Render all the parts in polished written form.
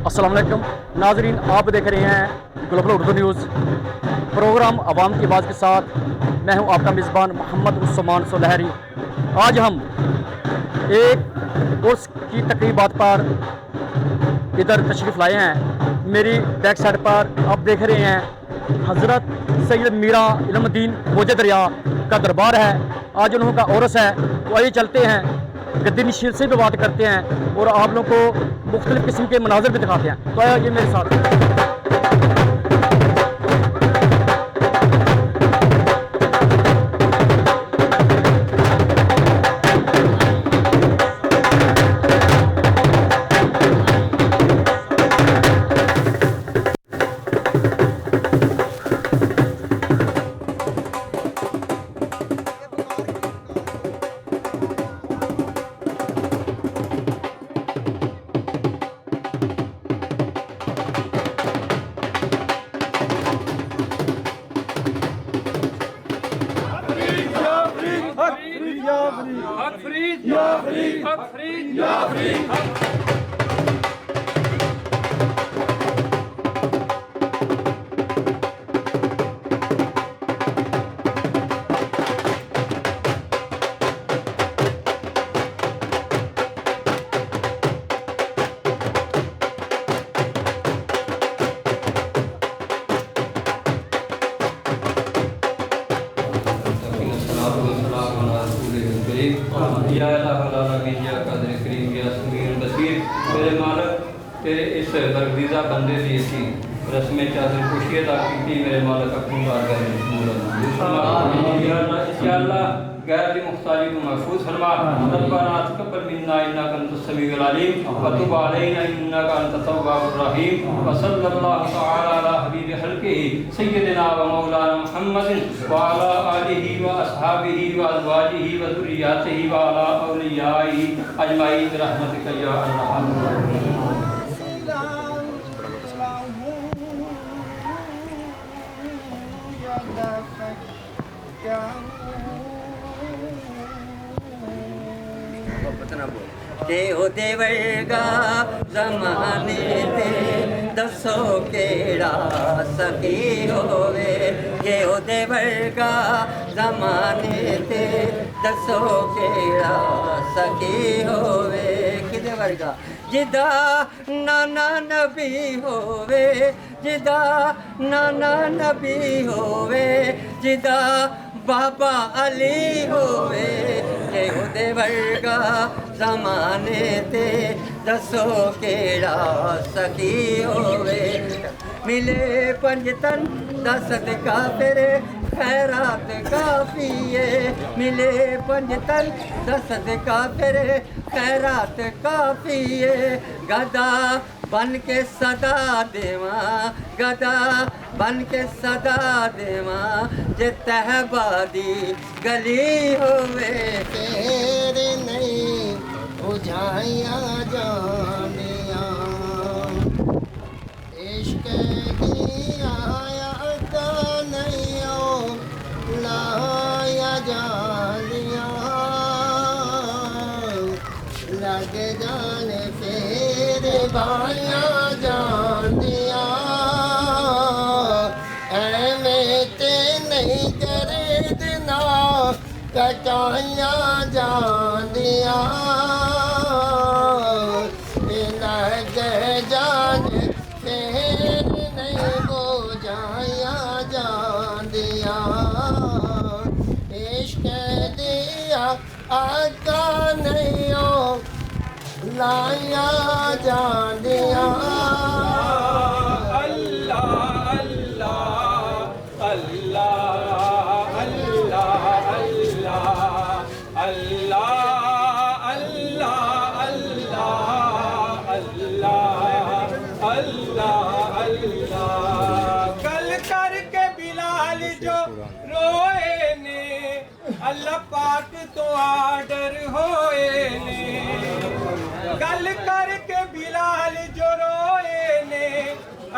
السلام علیکم ناظرین، آپ دیکھ رہے ہیں گلوبل اردو نیوز پروگرام عوام کی آواز کے ساتھ. میں ہوں آپ کا میزبان محمد عثمان سلہری. آج ہم ایک عرس کی تقریبات پر ادھر تشریف لائے ہیں. میری بیک سائڈ پر آپ دیکھ رہے ہیں حضرت سید میرا علم الدین موجہ دریا کا دربار ہے. آج انہوں کا عرس ہے. تو آئیے چلتے ہیں، گدی نشین سے بھی بات کرتے ہیں اور آپ لوگوں کو مختلف قسم کے مناظر بھی دکھاتے ہیں. تو آیا یہ میرے ساتھ. میرے مالک تیرے اس برگزیدہ بندے دی اسی رسم چادر خوشی ادا کی میرے مالک اپنی بارگاہ میں قبول یا اللہ غیر دی مختاری کو محفوظ فرما. ربنا تقبل منا انک انت السمیع العلیم وتب علینا انک انت التواب الرحیم. وصلی اللہ تعالی علی حبیب خلقہ سیدنا و مولانا محمد وعلی آلہ و اصحابہ و ازواجہ و ذریاتہ وعلی اولیائہ اجمعین برحمتک یا ارحم الراحمین. کہ او دے ورگا زمانے تے دسو کیڑا سخی ہووے. کہ او دے ورگا زمانے تے دسو کیڑا سخی ہووے. کدے ورگا جدا نانا نبی ہووے، جدا نانا نبی ہووے، جدا بابا علی ہووے. کہ او دے ورگا زمانے تے دسو کیڑا سخی ہووے. ملے پنج تن دا صدقہ تیرے خیرات کافی ہے. ملے پنج تن دا صدقہ تیرے خیرات کافی ہے. گدا بن کے صدا دیواں، گدا بن کے صدا دیواں جے تہبہ دی گلی ہووے. تیرے نہیں بجھائیاں جانیاں عشق کی آیات نہیں لایا جانیاں. لگ جانے تیرے بھائیاں جانیاں ایویں تے نہیں کرے دینا کٹائیاں جانیاں. لگ جانے تیرے نہیں بجھائیاں جانیاں. عشق دیا آقا نہیں لایا جانیاں. اللہ اللہ اللہ اللہ اللہ اللہ اللہ اللہ اللہ اللہ. گل کر کے بلال جو روئے نے اللہ پاک تو آرڈر ہوئے نے. گل کر کے بلال جو روئے نے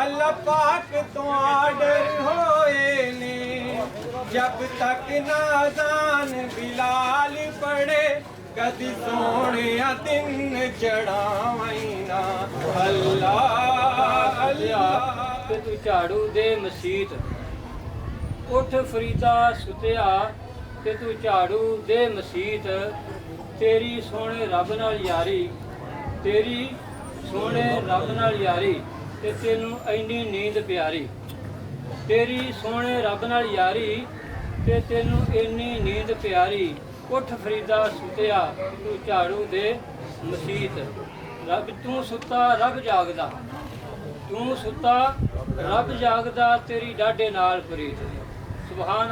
اللہ پاک تو آرڈر ہوئے نے. جب تک نازان بلال پڑے کدی سونے دن چڑھاویں نا اللہ ਸੁਤਿਆ ਤੇ ਤੂੰ ਝਾੜੂ ਦੇ ਮਸੀਤ। ਉੱਠ ਫਰੀਦਾ ਸੁਤਿਆ ਤੇ ਤੂੰ ਝਾੜੂ ਦੇ ਮਸੀਤ। ਤੇਰੀ ਸੋਹਣੇ ਰੱਬ ਨਾਲ ਯਾਰੀ, ਤੇਰੀ ਸੋਹਣੇ ਰੱਬ ਨਾਲ ਯਾਰੀ ਤੇ ਤੈਨੂੰ ਇੰਨੀ ਨੀਂਦ ਪਿਆਰੀ। ਤੇਰੀ ਸੋਹਣੇ ਰੱਬ ਨਾਲ ਯਾਰੀ ਤੇ ਤੈਨੂੰ ਇੰਨੀ ਨੀਂਦ ਪਿਆਰੀ। ਉੱਠ ਫਰੀਦਾ ਸੁਤਿਆ ਤੂੰ ਝਾੜੂ ਦੇ ਮਸੀਤ। ਰੱਬ ਤੂੰ ਸੁੱਤਾ ਰੱਬ ਜਾਗਦਾ, ਤੂੰ ਸੁੱਤਾ ਰੱਬ ਜਾਗਦਾ, ਤੇਰੀ ਡਾਢੇ ਨਾਲ ਪ੍ਰੀਤ। ਸੁਭਾਨ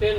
3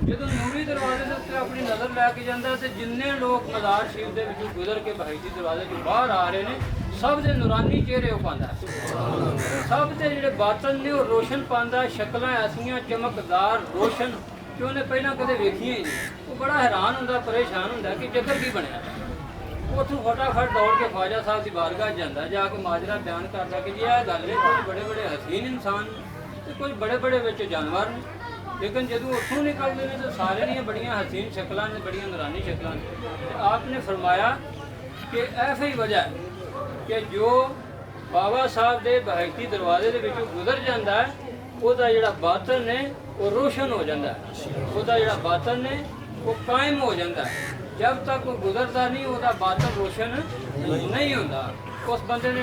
ਜਦੋਂ ਨੂਰੀ ਦਰਵਾਜ਼ੇ ਦੇ ਉੱਤੇ ਆਪਣੀ ਨਜ਼ਰ ਲੈ ਕੇ ਜਾਂਦਾ ਤੇ ਜਿੰਨੇ ਲੋਕ ਮਜ਼ਾਰ ਸ਼ਰੀਫ ਦੇ ਵਿੱਚੋਂ ਗੁਜ਼ਰ ਕੇ ਬਹਾਈਤੀ ਦਰਵਾਜ਼ੇ ਤੋਂ ਬਾਹਰ ਆ ਰਹੇ ਨੇ ਸਭ ਦੇ ਨੂਰਾਨੀ ਚਿਹਰੇ ਉਹ ਪਾਉਂਦਾ, ਸਭ ਦੇ ਜਿਹੜੇ ਬਾਤਨ ਨੇ ਉਹ ਰੋਸ਼ਨ ਪਾਉਂਦਾ, ਸ਼ਕਲਾਂ ਐਸੀਆਂ ਚਮਕਦਾਰ ਰੋਸ਼ਨ ਕਿ ਉਹਨੇ ਪਹਿਲਾਂ ਕਦੇ ਵੇਖੀਆਂ ਹੀ ਨਹੀਂ। ਉਹ ਬੜਾ ਹੈਰਾਨ ਹੁੰਦਾ, ਪਰੇਸ਼ਾਨ ਹੁੰਦਾ ਕਿ ਜ਼ਿਕਰ ਕੀ ਬਣਿਆ। ਉੱਥੋਂ ਫਟਾਫਟ ਦੌੜ ਕੇ ਖਵਾਜਾ ਸਾਹਿਬ ਦੀ ਬਾਰਗਾਹ ਜਾਂਦਾ, ਜਾ ਕੇ ਮਾਜਰਾ ਬਿਆਨ ਕਰਦਾ ਕਿ ਜੀ ਇਹ ਗੱਲ ਹੈ ਕੁਝ ਬੜੇ ਬੜੇ ਹਸੀਨ ਇਨਸਾਨ ਤੇ ਕੁਝ ਬੜੇ ਬੜੇ ਵਿੱਚ ਜਾਨਵਰ ਨੇ, ਲੇਕਿਨ ਜਦੋਂ ਉੱਥੋਂ ਨਿਕਲਦੇ ਨੇ ਤਾਂ ਸਾਰੇ ਦੀਆਂ ਬੜੀਆਂ ਹਸੀਨ ਸ਼ਕਲਾਂ ਨੇ, ਬੜੀਆਂ ਨੂਰਾਨੀ ਸ਼ਕਲਾਂ ਨੇ। ਤੇ ਆਪ ਨੇ ਫਰਮਾਇਆ ਕਿ ਐਸੀ ਹੀ ਵਜ੍ਹਾ ਹੈ ਕਿ ਜੋ ਬਾਬਾ ਸਾਹਿਬ ਦੇ ਬਹਾਇਤੀ ਦਰਵਾਜ਼ੇ ਦੇ ਵਿੱਚੋਂ ਗੁਜ਼ਰ ਜਾਂਦਾ ਹੈ ਉਹਦਾ ਜਿਹੜਾ ਬਾਤਨ ਨੇ ਉਹ ਰੋਸ਼ਨ ਹੋ ਜਾਂਦਾ ਹੈ, ਉਹਦਾ ਜਿਹੜਾ ਬਾਤਨ ਨੇ ਉਹ ਕਾਇਮ ਹੋ ਜਾਂਦਾ ਹੈ। ਜਬ ਤੱਕ ਉਹ ਗੁਜ਼ਰਦਾ ਨਹੀਂ ਉਹਦਾ ਬਾਤਨ ਰੋਸ਼ਨ ਨਹੀਂ ਹੁੰਦਾ। ਉਸ ਬੰਦੇ ਨੇ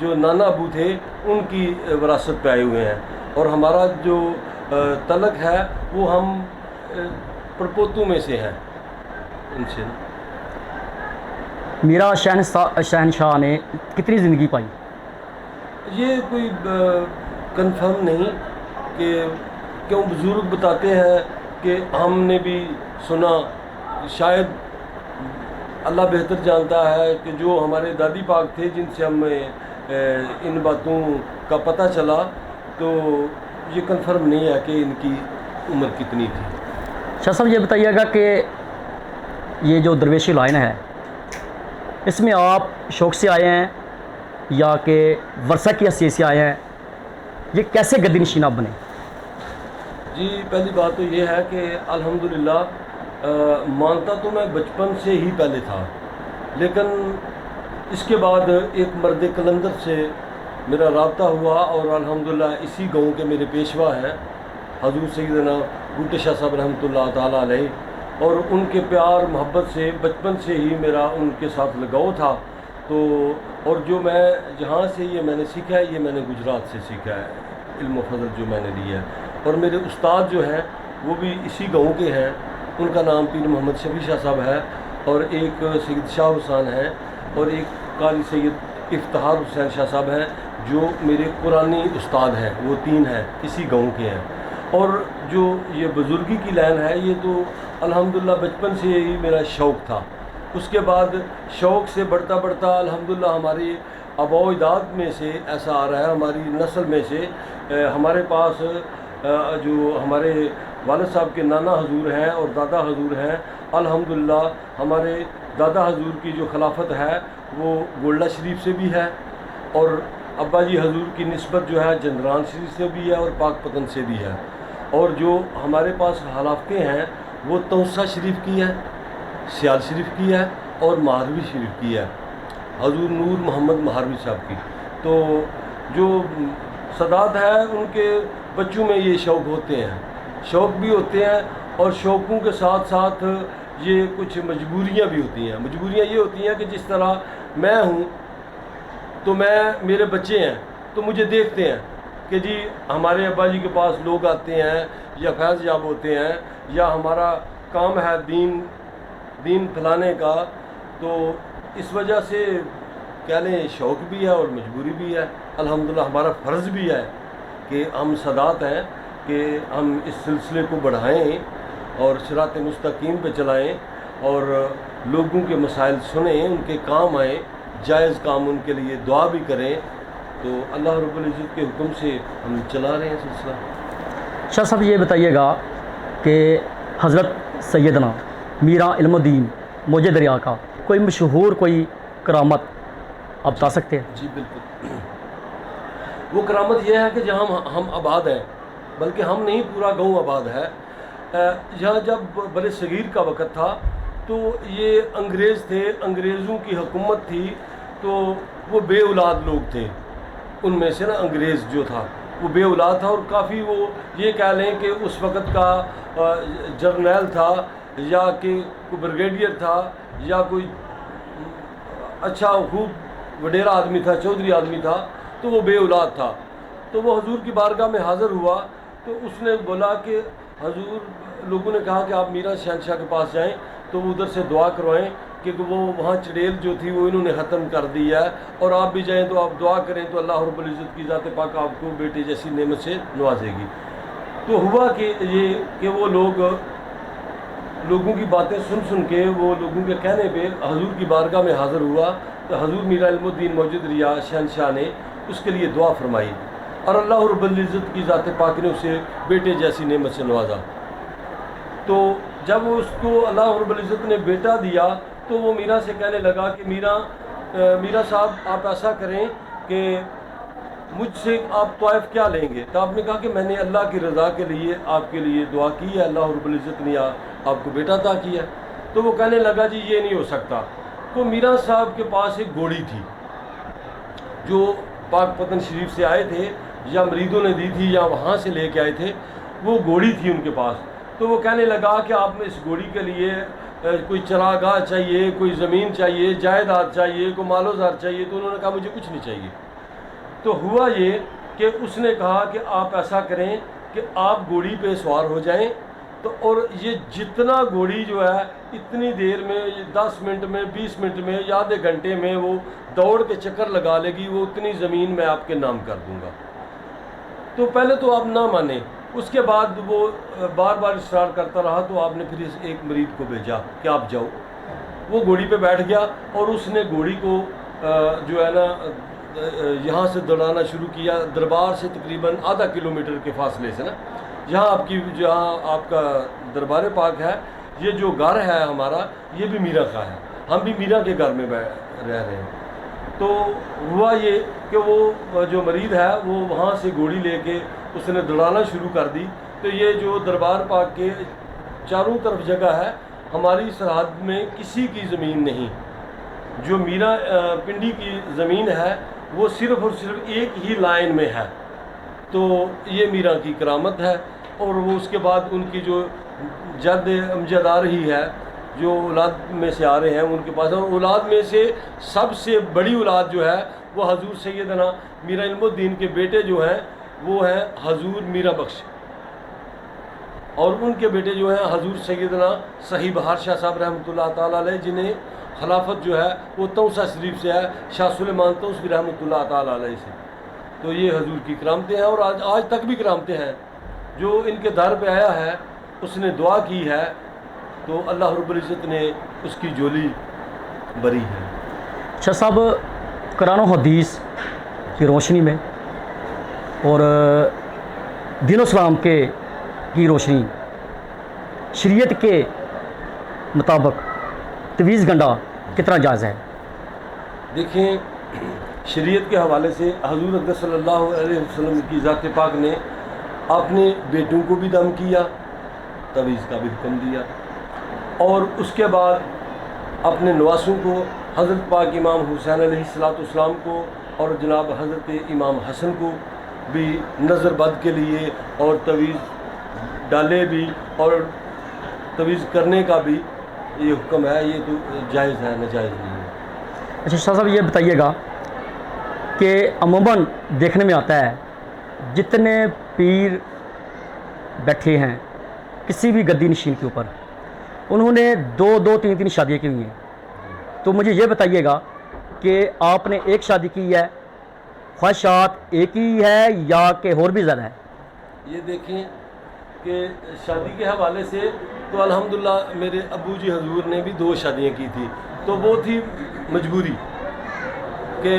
جو نانا ابو تھے ان کی وراثت پہ آئے ہوئے ہیں، اور ہمارا جو تعلق ہے وہ ہم پڑپوتوں میں سے ہیں ان سے۔ میرا شہنشاہ نے کتنی زندگی پائی؟ یہ کوئی کنفرم نہیں کہ کیوں بزرگ بتاتے ہیں کہ ہم نے بھی سنا، شاید اللہ بہتر جانتا ہے کہ جو ہمارے دادی پاک تھے جن سے ہمیں ان باتوں کا پتہ چلا، تو یہ کنفرم نہیں ہے کہ ان کی عمر کتنی تھی۔ شاہ صاحب یہ بتائیے گا کہ یہ جو درویشی لائن ہے اس میں آپ شوق سے آئے ہیں یا کہ ورثہ کی حیثیت سے آئے ہیں؟ یہ کیسے گدی نشین آپ بنے؟ جی پہلی بات تو یہ ہے کہ الحمدللہ مانتا تو میں بچپن سے ہی پہلے تھا، لیکن اس کے بعد ایک مرد قلندر سے میرا رابطہ ہوا، اور الحمدللہ اسی گاؤں کے میرے پیشوا ہیں حضور سیدنا بھٹو شاہ صاحب رحمۃ اللہ تعالیٰ علیہ، اور ان کے پیار محبت سے بچپن سے ہی میرا ان کے ساتھ لگاؤ تھا۔ تو اور جو میں جہاں سے یہ میں نے سیکھا ہے، یہ میں نے گجرات سے سیکھا ہے، علم و فضل جو میں نے لیا ہے، اور میرے استاد جو ہیں وہ بھی اسی گاؤں کے ہیں، ان کا نام پیر محمد شفیع شاہ صاحب ہے، اور ایک سید شاہ حسین ہیں، اور ایک قاری سید افتخار حسین شاہ صاحب ہیں جو میرے قرآنی استاد ہیں، وہ تین ہیں اسی گاؤں کے ہیں۔ اور جو یہ بزرگی کی لائن ہے یہ تو الحمدللہ بچپن سے ہی میرا شوق تھا، اس کے بعد شوق سے بڑھتا بڑھتا الحمدللہ ہماری آباء و اجداد میں سے ایسا آ رہا ہے، ہماری نسل میں سے ہمارے پاس جو ہمارے والد صاحب کے نانا حضور ہیں اور دادا حضور ہیں، الحمدللہ ہمارے دادا حضور کی جو خلافت ہے وہ گولڈا شریف سے بھی ہے، اور ابا جی حضور کی نسبت جو ہے جندران شریف سے بھی ہے اور پاک پتن سے بھی ہے، اور جو ہمارے پاس خلافتیں ہیں وہ توسا شریف کی ہے، سیال شریف کی ہے، اور مہاروی شریف کی ہے، حضور نور محمد مہاروی صاحب کی۔ تو جو سادات ہے ان کے بچوں میں یہ شوق ہوتے ہیں، شوق بھی ہوتے ہیں، اور شوقوں کے ساتھ ساتھ یہ کچھ مجبوریاں بھی ہوتی ہیں۔ مجبوریاں یہ ہوتی ہیں کہ جس طرح میں ہوں تو میرے بچے ہیں تو مجھے دیکھتے ہیں کہ جی ہمارے ابا جی کے پاس لوگ آتے ہیں یا فیض یاب ہوتے ہیں، یا ہمارا کام ہے دین پھیلانے کا، تو اس وجہ سے کہہ لیں شوق بھی ہے اور مجبوری بھی ہے۔ الحمدللہ ہمارا فرض بھی ہے کہ ہم سادات ہیں کہ ہم اس سلسلے کو بڑھائیں اور صراط مستقیم پہ چلائیں، اور لوگوں کے مسائل سنیں، ان کے کام آئیں، جائز کام ان کے لیے دعا بھی کریں۔ تو اللہ رب العزت کے حکم سے ہم چلا رہے ہیں سلسلہ۔ شاہ صاحب یہ بتائیے گا کہ حضرت سیدنا میرا علم الدین موجے دریا کا کوئی مشہور کوئی کرامت آپ بتا سکتے ہیں؟ جی بالکل، وہ کرامت یہ ہے کہ جہاں ہم آباد ہیں، بلکہ ہم نہیں پورا گاؤں آباد ہے، یہاں جب بر صغیر کا وقت تھا تو یہ انگریز تھے، انگریزوں کی حکومت تھی، تو وہ بے اولاد لوگ تھے، ان میں سے نا انگریز جو تھا وہ بے اولاد تھا، اور کافی وہ یہ کہہ لیں کہ اس وقت کا جرنیل تھا یا کہ کوئی بریگیڈیئر تھا یا کوئی اچھا خوب وڈیرا آدمی تھا، چودھری آدمی تھا، تو وہ بے اولاد تھا۔ تو وہ حضور کی بارگاہ میں حاضر ہوا، تو اس نے بولا کہ حضور، لوگوں نے کہا کہ آپ میرا شہنشاہ کے پاس جائیں تو وہ ادھر سے دعا کروائیں کہ وہ وہاں چڑیل جو تھی وہ انہوں نے ختم کر دی ہے، اور آپ بھی جائیں تو آپ دعا کریں تو اللہ رب العزت کی ذات پاک آپ کو بیٹے جیسی نعمت سے نوازے گی۔ تو ہوا کہ وہ لوگوں کی باتیں سن کے، وہ لوگوں کے کہنے پہ حضور کی بارگاہ میں حاضر ہوا، تو حضور میرا علم الدین موجود ریا شہنشاہ نے اس کے لیے دعا فرمائی، اور اللہ رب العزت کی ذات پاک نے اسے بیٹے جیسی نعمت سے نوازا۔ تو جب اس کو اللہ رب العزت نے بیٹا دیا تو وہ میرا سے کہنے لگا کہ میرا صاحب آپ ایسا کریں کہ مجھ سے آپ طائف کیا لیں گے؟ تو آپ نے کہا کہ میں نے اللہ کی رضا کے لیے آپ کے لیے دعا کی ہے، اللہ رب العزت نے آپ کو بیٹا عطا کیا ہے۔ تو وہ کہنے لگا جی یہ نہیں ہو سکتا۔ تو میرا صاحب کے پاس ایک گھوڑی تھی جو پاک پتن شریف سے آئے تھے، یا مریدوں نے دی تھی یا وہاں سے لے کے آئے تھے، وہ گھوڑی تھی ان کے پاس۔ تو وہ کہنے لگا کہ آپ نے اس گھوڑی کے لیے کوئی چراگاہ چاہیے، کوئی زمین چاہیے، جائیداد چاہیے، کوئی مال و زر چاہیے۔ تو انہوں نے کہا مجھے کچھ نہیں چاہیے، تو ہوا یہ کہ اس نے کہا کہ آپ ایسا کریں کہ آپ گھوڑی پہ سوار ہو جائیں، تو اور یہ جتنا گھوڑی جو ہے اتنی دیر میں 10 منٹ میں 20 منٹ میں یا آدھے گھنٹے میں وہ دوڑ کے چکر لگا لے گی، وہ اتنی زمین میں آپ کے نام کر دوں گا۔ تو پہلے تو آپ نہ مانیں، اس کے بعد وہ بار بار اصرار کرتا رہا، تو آپ نے پھر اس ایک مرید کو بھیجا کہ آپ جاؤ۔ وہ گھوڑی پہ بیٹھ گیا اور اس نے گھوڑی کو جو ہے نا یہاں سے دوڑانا شروع کیا، دربار سے تقریباً آدھا کلومیٹر کے فاصلے سے نا، جہاں آپ کا دربار پاک ہے، یہ جو گھر ہے ہمارا یہ بھی میرا کا ہے، ہم بھی میرا کے گھر میں رہ رہے ہیں۔ تو ہوا یہ کہ وہ جو مرید ہے وہ وہاں سے گھوڑی لے کے اس نے دوڑانا شروع کر دی۔ تو یہ جو دربار پاک کے چاروں طرف جگہ ہے، ہماری سرحد میں کسی کی زمین نہیں، جو میرا پنڈی کی زمین ہے وہ صرف اور صرف ایک ہی لائن میں ہے۔ تو یہ میرا کی کرامت ہے، اور وہ اس کے بعد ان کی جو جد امجد آ رہی ہے، جو اولاد میں سے آ رہے ہیں ان کے پاس، اور اولاد میں سے سب سے بڑی اولاد جو ہے وہ حضور سیدنا میرا علم الدین کے بیٹے جو ہیں وہ ہیں حضور میرا بخش، اور ان کے بیٹے جو ہیں حضور سیدنا صحیح بہار شاہ صاحب رحمۃ اللہ تعالیٰ علیہ، جنہیں خلافت جو ہے وہ توسا شریف سے ہے، شاہ سلیمان توسوی رحمۃ اللہ تعالیٰ علیہ سے۔ تو یہ حضور کی کرامتیں ہیں، اور آج تک بھی کرامتیں ہیں۔ جو ان کے در پہ آیا ہے اس نے دعا کی ہے تو اللہ رب العزت نے اس کی جولی بری ہے۔ شاہ صاحب، قرآن و حدیث کی روشنی میں اور دین و اسلام کی روشنی، شریعت کے مطابق تویز گنڈا کتنا جائز ہے؟ دیکھیں، شریعت کے حوالے سے حضور اقدس صلی اللہ علیہ وسلم کی ذات پاک نے اپنے بیٹوں کو بھی دم کیا، تویز کا بھی حکم دیا، اور اس کے بعد اپنے نواسوں کو حضرت پاک امام حسین علیہ السلام کو اور جناب حضرت امام حسن کو بھی نظر بد کے لیے اور تویز ڈالے بھی اور تویز کرنے کا بھی یہ حکم ہے۔ یہ تو جائز ہے، ناجائز نہیں ہے۔ اچھا شاہ صاحب، یہ بتائیے گا کہ عموماً دیکھنے میں آتا ہے جتنے پیر بیٹھے ہیں کسی بھی گدی نشین کے اوپر، انہوں نے دو تین شادیاں کی ہوئی ہیں۔ تو مجھے یہ بتائیے گا کہ آپ نے ایک شادی کی ہے، خواہشات ایک ہی ہے یا کہ اور بھی زیادہ ہے؟ یہ دیکھیں کہ شادی کے حوالے سے تو الحمدللہ میرے ابو جی حضور نے بھی 2 شادیاں کی تھی، تو وہ تھی مجبوری کہ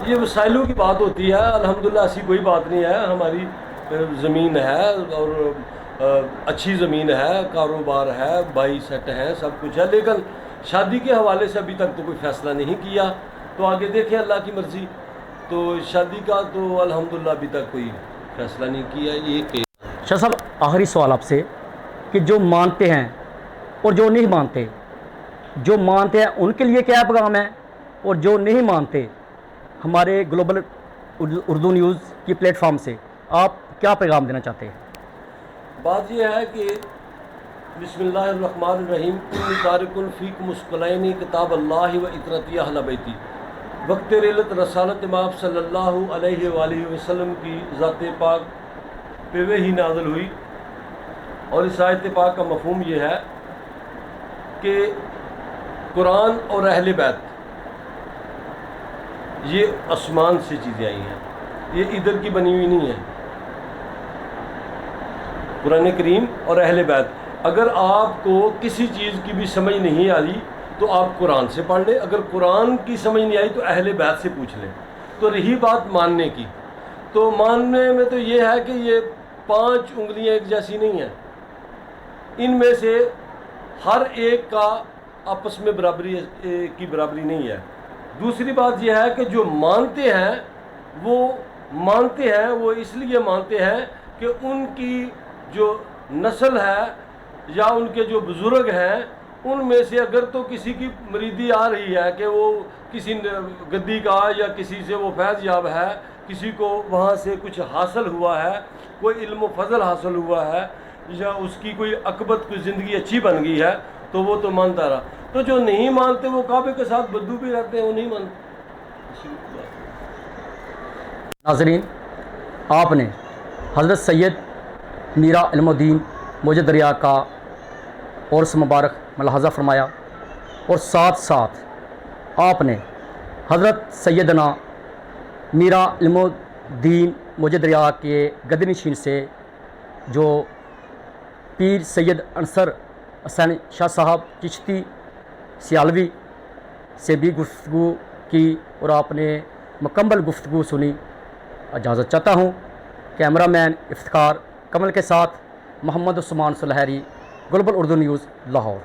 یہ وسائلوں کی بات ہوتی ہے۔ الحمدللہ ایسی کوئی بات نہیں ہے، ہماری زمین ہے اور اچھی زمین ہے، کاروبار ہے، 22 سیٹ ہیں، سب کچھ ہے، لیکن شادی کے حوالے سے ابھی تک تو کوئی فیصلہ نہیں کیا۔ تو آگے دیکھیں اللہ کی مرضی۔ تو شادی کا تو الحمدللہ ابھی تک کوئی فیصلہ نہیں کیا۔ یہ کہ شاہ صاحب، آخری سوال آپ سے کہ جو مانتے ہیں اور جو نہیں مانتے، جو مانتے ہیں ان کے لیے کیا پیغام ہے، اور جو نہیں مانتے ہمارے گلوبل اردو نیوز کی پلیٹ فارم سے آپ کیا پیغام دینا چاہتے ہیں؟ بات یہ ہے کہ بسم اللہ الرحمن الرحیم، کل تارکن فیکم مسکلین کتاب اللہ و اطرتی اہل بیتی، وقت ریلت رسالت امام صلی اللہ علیہ وآلہ وسلم کی ذات پاک پہ وحی نازل ہوئی، اور اس آیت پاک کا مفہوم یہ ہے کہ قرآن اور اہل بیت یہ آسمان سے چیزیں آئی ہیں، یہ ادھر کی بنی ہوئی نہیں ہے۔ قرآن کریم اور اہل بیت، اگر آپ کو کسی چیز کی بھی سمجھ نہیں آئی تو آپ قرآن سے پڑھ لیں، اگر قرآن کی سمجھ نہیں آئی تو اہل بیت سے پوچھ لیں۔ تو رہی بات ماننے کی، تو ماننے میں تو یہ ہے کہ یہ 5 انگلیاں ایک جیسی نہیں ہیں، ان میں سے ہر ایک کا آپس میں برابری کی برابری نہیں ہے۔ دوسری بات یہ ہے کہ جو مانتے ہیں وہ اس لیے مانتے ہیں کہ ان کی جو نسل ہے یا ان کے جو بزرگ ہیں ان میں سے اگر تو کسی کی مریدی آ رہی ہے کہ وہ کسی گدی کا یا کسی سے وہ فیض یاب ہے، کسی کو وہاں سے کچھ حاصل ہوا ہے، کوئی علم و فضل حاصل ہوا ہے، یا اس کی کوئی عقبت کوئی زندگی اچھی بن گئی ہے تو وہ تو مانتا رہا۔ تو جو نہیں مانتے وہ کعبے کے ساتھ بدو بھی رہتے ہیں، وہ نہیں مانتے۔ ناظرین، آپ نے حضرت سید میرا علم الدین موج دریا کا عرس مبارک ملاحظہ فرمایا، اور ساتھ ساتھ آپ نے حضرت سیدنا میرا علم الدین موج دریا کے گدی نشین سے جو پیر سید انصر حسین شاہ صاحب چشتی سیالوی سے بھی گفتگو کی، اور آپ نے مکمل گفتگو سنی۔ اجازت چاہتا ہوں، کیمرہ مین افتخار کمل کے ساتھ محمد عثمان سلہری، گلوبل اردو نیوز، لاہور۔